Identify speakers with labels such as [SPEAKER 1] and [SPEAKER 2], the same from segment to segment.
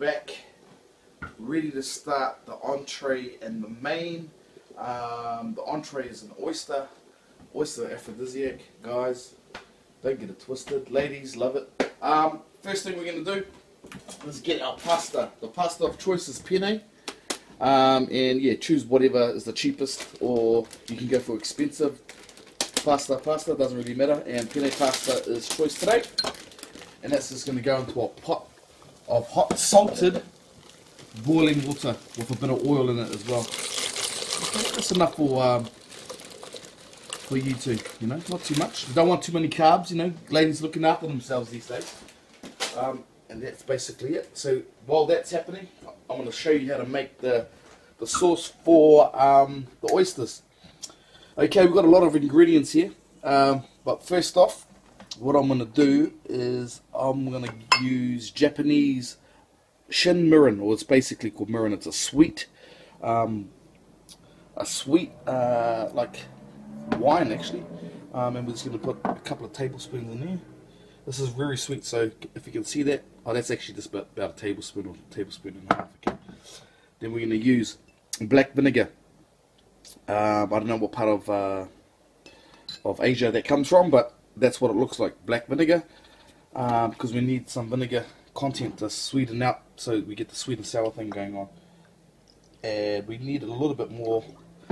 [SPEAKER 1] back, ready to start the entree and the main. The entree is an oyster aphrodisiac, guys. Don't get it twisted. Ladies love it. First thing we're going to do is get our pasta. The pasta of choice is penne. And yeah, choose whatever is the cheapest, or you can go for expensive pasta, doesn't really matter. And penne pasta is choice today. And that's just going to go into a pot of hot salted boiling water with a bit of oil in it as well. That's enough for you two, you know, not too much. You don't want too many carbs, you know, ladies looking after themselves these days. And that's basically it. So while that's happening, I'm going to show you how to make the sauce for the oysters. Okay, we've got a lot of ingredients here, but first off, what I'm going to do is I'm going to use Japanese shin mirin, or it's basically called mirin. It's a sweet like wine actually, and we're just going to put a couple of tablespoons in there. This is very sweet, so if you can see that, oh, that's actually just about a tablespoon or a tablespoon and a half. Okay. Then we're going to use black vinegar. I don't know what part of Asia that comes from, but that's what it looks like, black vinegar, because we need some vinegar content to sweeten out, so we get the sweet and sour thing going on. And we need a little bit more,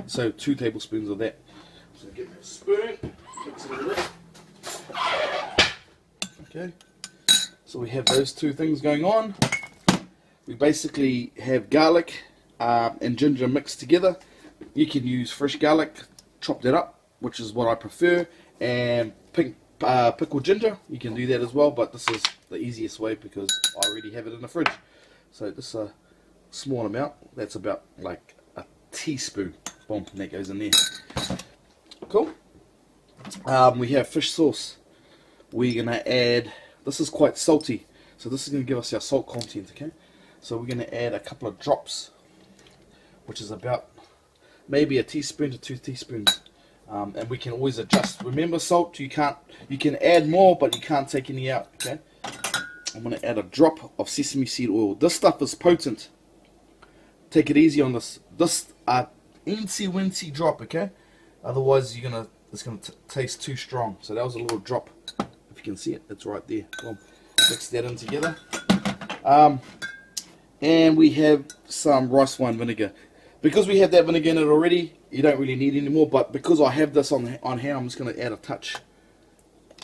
[SPEAKER 1] so 2 tablespoons of that. So get me a spoon, mix it a little. Okay, so we have those 2 things going on. We basically have garlic and ginger mixed together. You can use fresh garlic, chop that up, which is what I prefer, and pickled ginger, you can do that as well, but this is the easiest way because I already have it in the fridge. So this is a small amount, that's about like a teaspoon, boom, and that goes in there. Cool. We have fish sauce. We're going to add, this is quite salty, so this is going to give us our salt content, okay? So we're going to add a couple of drops, which is about maybe a teaspoon to 2 teaspoons. And we can always adjust. Remember, salt, you can add more, but you can't take any out, okay? I'm going to add a drop of sesame seed oil. This stuff is potent. Take it easy on this. This incy-wincy drop, okay? Otherwise, it's going to taste too strong. So that was a little drop. If you can see it, it's right there. Boom. Mix that in together. And we have some rice wine vinegar. Because we have that vinegar in it already, you don't really need any more. But because I have this on hand, I'm just going to add a touch.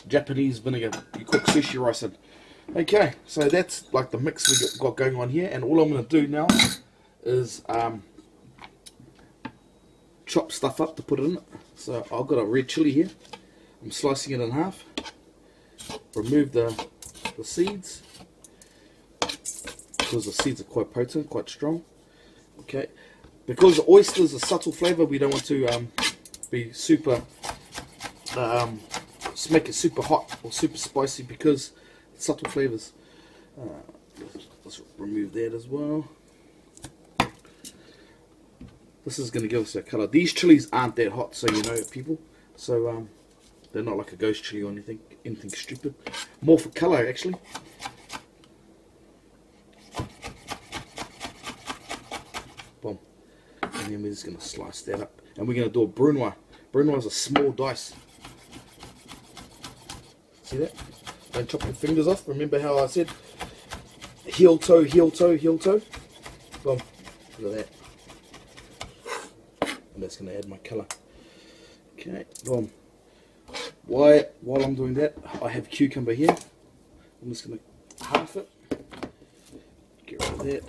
[SPEAKER 1] Japanese vinegar. You cook sushi rice in. Okay, so that's like the mix we got going on here. And all I'm going to do now is chop stuff up to put it in it. So I've got a red chili here. I'm slicing it in half. Remove the seeds, because the seeds are quite potent, quite strong. Okay, because the oysters are subtle flavour, we don't want to be super make it super hot or super spicy, because subtle flavours. Let's remove that as well. This is going to give us a colour. These chilies aren't that hot, so you know, people. So they're not like a ghost chili or anything stupid. More for colour, actually. Boom. And then we're just going to slice that up. And we're going to do a brunoise. Brunoise is a small dice. See that? Don't chop your fingers off. Remember how I said heel toe, heel toe, heel toe? Boom. Look at that. And that's going to add my colour. Okay, boom. While I'm doing that, I have cucumber here. I'm just going to half it. Get rid of that.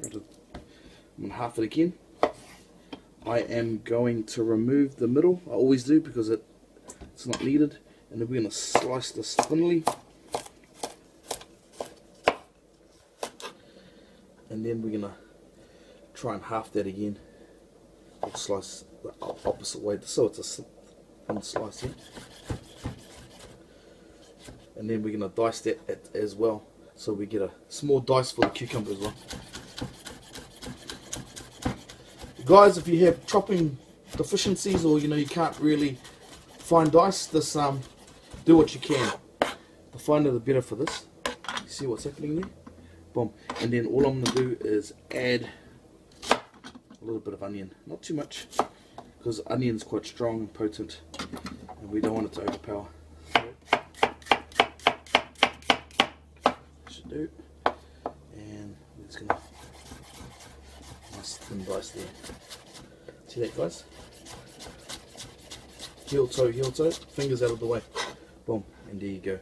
[SPEAKER 1] I'm going to half it again. I am going to remove the middle. I always do, because it's not needed. And then we're going to slice this thinly. And then we're going to try and half that again. I'll slice the opposite way, so it's a thin slice here. And then we're going to dice that as well, so we get a small dice for the cucumber as well. Guys, if you have chopping deficiencies, or you can't really find dice, this do what you can. The finer the better for this. You see what's happening there? Boom. And then all I'm going to do is add a little bit of onion. Not too much, because onion's quite strong and potent, and we don't want it to overpower. Should do. And we're just going to nice thin dice there. See that, guys? Heel toe, fingers out of the way. Boom, and there you go.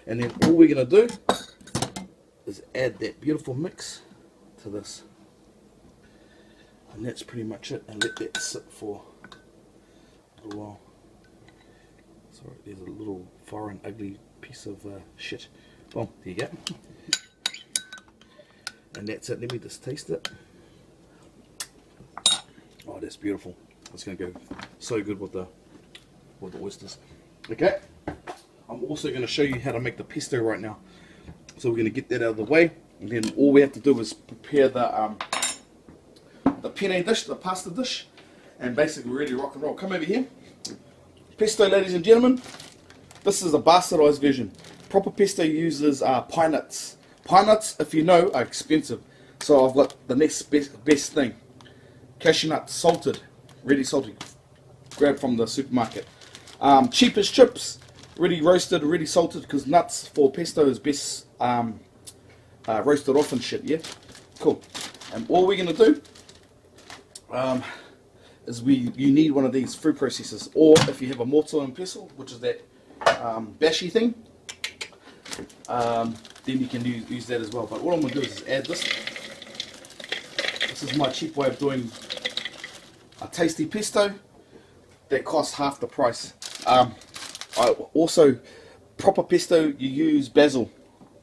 [SPEAKER 1] And then all we're going to do is add that beautiful mix to this. And that's pretty much it. And let that sit for a little while. Sorry, there's a little foreign ugly piece of shit. Boom, there you go. And that's it. Let me just taste it. Oh, that's beautiful. It's going to go so good with the oysters. Okay. I'm also going to show you how to make the pesto right now. So we're going to get that out of the way, and then all we have to do is prepare the penne dish, the pasta dish, and basically ready to rock and roll. Come over here. Pesto, ladies and gentlemen. This is a bastardized version. Proper pesto uses pine nuts. Pine nuts, if you know, are expensive. So I've got the next best thing. Cashew nuts, salted, ready salted. Grab from the supermarket. Cheapest chips, ready roasted, ready salted, because nuts for pesto is best roasted off and shit, yeah? Cool. And all we're going to do is you need one of these food processors, or if you have a mortar and pestle, which is that bashy thing, then you can use that as well. But all I'm going to do is add this. This is my cheap way of doing a tasty pesto that costs half the price. Also, proper pesto, you use basil.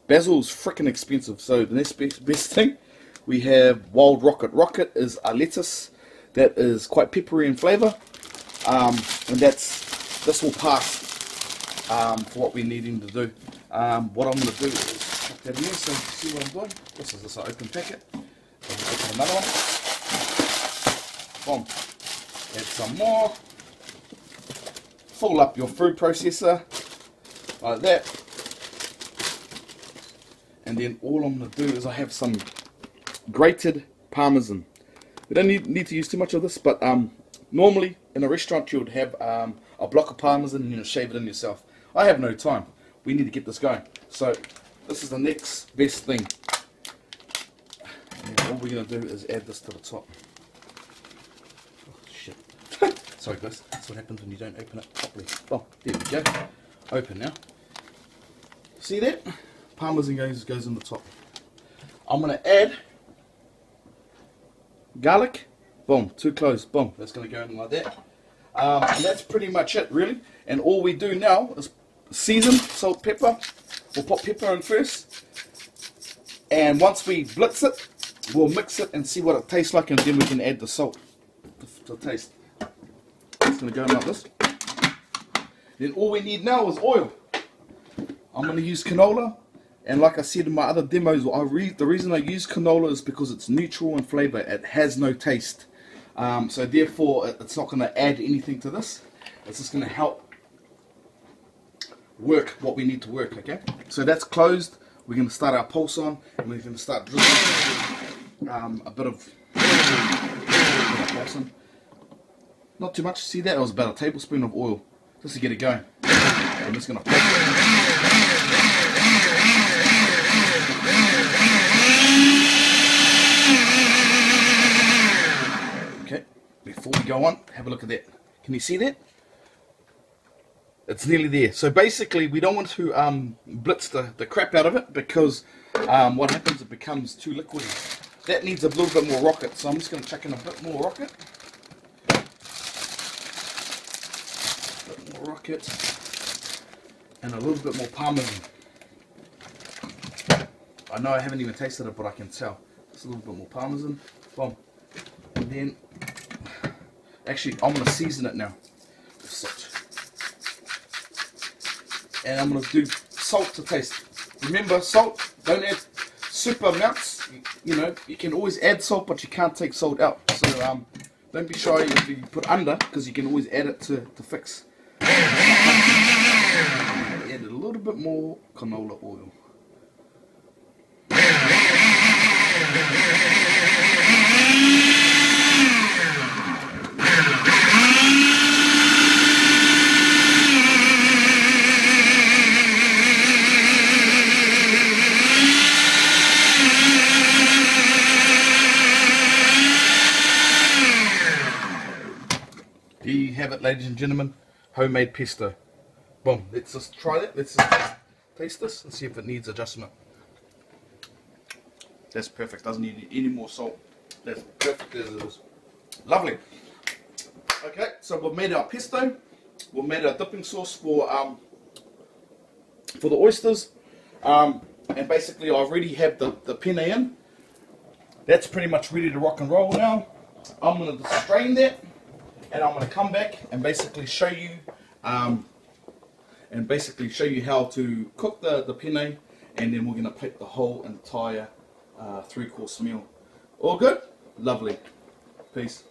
[SPEAKER 1] Basil's freaking expensive, so the next best thing, we have wild rocket. Rocket is a lettuce that is quite peppery in flavour, and this will pass for what we're needing to do. What I'm going to do is chuck that in there, so see what I'm doing. This is an open packet. So we'll open another one. Boom. Add some more. Fill up your food processor like that, and then all I'm going to do is I have some grated parmesan. We don't need to use too much of this, but normally in a restaurant you would have a block of parmesan and you shave it in yourself. I have no time. We need to get this going. So this is the next best thing. And all we're going to do is add this to the top. Oh, shit. Sorry guys, that's what happens when you don't open it properly. Oh, there we go. Open now. See that? Parmesan goes in the top. I'm going to add garlic. Boom, too close. Boom, that's going to go in like that. And that's pretty much it, really. And all we do now is season, salt, pepper. We'll put pepper in first. And once we blitz it, we'll mix it and see what it tastes like, and then we can add the salt to taste. It's going to go in like this. Then all we need now is oil. I'm going to use canola, and like I said in my other demos, the reason I use canola is because it's neutral in flavour. It has no taste, so therefore it's not going to add anything to this. It's just going to help work what we need to work. Okay, so that's closed. We're going to start our pulse on, and we're going to start drizzling a bit of pulse on. Not too much. See that? It was about a tablespoon of oil just to get it going. I'm just going to pulse it. Okay, before we go on, have a look at that. Can you see that? It's nearly there. So basically we don't want to blitz the crap out of it, because what happens, it becomes too liquidy. That needs a little bit more rocket, so I'm just going to chuck in a bit more rocket. And a little bit more parmesan. I know I haven't even tasted it, but I can tell. Just a little bit more parmesan. Boom. And then, actually, I'm going to season it now with salt. And I'm going to do salt to taste. Remember, salt, don't add super amounts. You know, you can always add salt, but you can't take salt out. So don't be shy if you put under, because you can always add it to fix. Add a little bit more canola oil. have it, ladies and gentlemen. Homemade pesto. Boom. Let's just try that. Let's just taste this and see if it needs adjustment. That's perfect. Doesn't need any more salt. That's perfect as it is. Lovely. Okay, so we've made our pesto. We've made our dipping sauce for the oysters. And basically I already have the penne in. That's pretty much ready to rock and roll now. I'm going to strain that, and I'm going to come back and basically show you how to cook the penne, and then we're going to plate the whole entire 3-course meal. All good? Lovely. Peace.